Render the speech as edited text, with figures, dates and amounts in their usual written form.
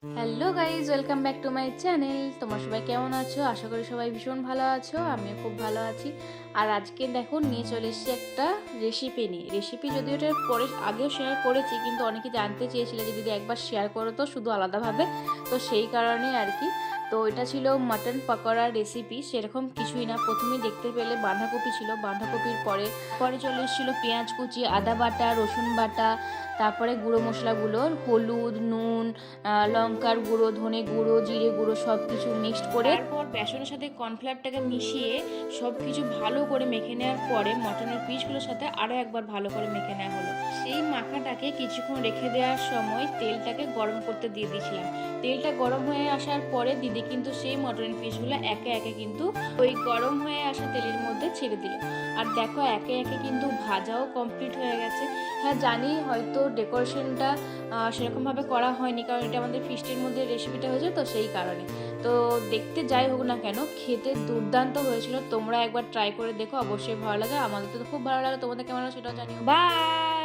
Hello guys, welcome back to my channel. তোমরা সবাই কেমন আছো? আশা করি সবাই ভীষণ ভালো আছো, আমিও খুব ভালো আছি। আর আজকে দেখো নিয়ে চলে এসেছি একটা রেসিপি যদিও এটা পরে আগেও শেয়ার করেছি, কিন্তু অনেকে জানতে চেয়েছিলে যে দিদি একবার শেয়ার করো তো শুধু আলাদাভাবে, তো সেই কারণে আর কি। তো এটা ছিল মাটন পকোড়ার রেসিপি, সেরকম কিছুই না। প্রথমেই দেখতে পেলে বাঁধাকপি ছিল, বাঁধাকপির পরে পরে চলে এসেছিলো পেঁয়াজ কুচি, আদা বাটা, রসুন বাটা, তারপরে গুঁড়ো মশলাগুলো হলুদ, নুন, লঙ্কার গুঁড়ো, ধনে গুঁড়ো, জিরে গুঁড়ো সব কিছু মিক্সড করে, তারপর বেসনের সাথে কর্নফ্লাওয়ারটাকে মিশিয়ে সব কিছু ভালো করে মেখে নেওয়ার পরে মটনের পিসগুলোর সাথে আরও একবার ভালো করে মেখে নেওয়া হলো। সেই মাখাটাকে কিছুক্ষণ রেখে দেওয়ার সময় তেলটাকে গরম করতে দিয়ে দিয়েছিলাম। তেলটা গরম হয়ে আসার পরে দিদি কিন্তু সেই মটনের পিসগুলো একে একে কিন্তু ওই গরম হয়ে আসা তেলের মধ্যে ছেড়ে দিল। আর দেখো একে একে কিন্তু ভাজাও কমপ্লিট হয়ে গেছে। হ্যাঁ জানি হয়তো ডেকোরেশনটা সেরকমভাবে করা হয়নি, কারণ এটা আমাদের ফিস্টের মধ্যে রেসিপিটা হয়েছে, তো সেই কারণে। তো দেখতে যাই হোক না কেন, খেতে দুর্দান্ত হয়েছিল। তোমরা একবার ট্রাই করে দেখো, অবশ্যই ভালো লাগে। আমাদের তো খুব ভালো লাগে, তোমাদের কেমন লাগে সেটাও জানিও। বাই।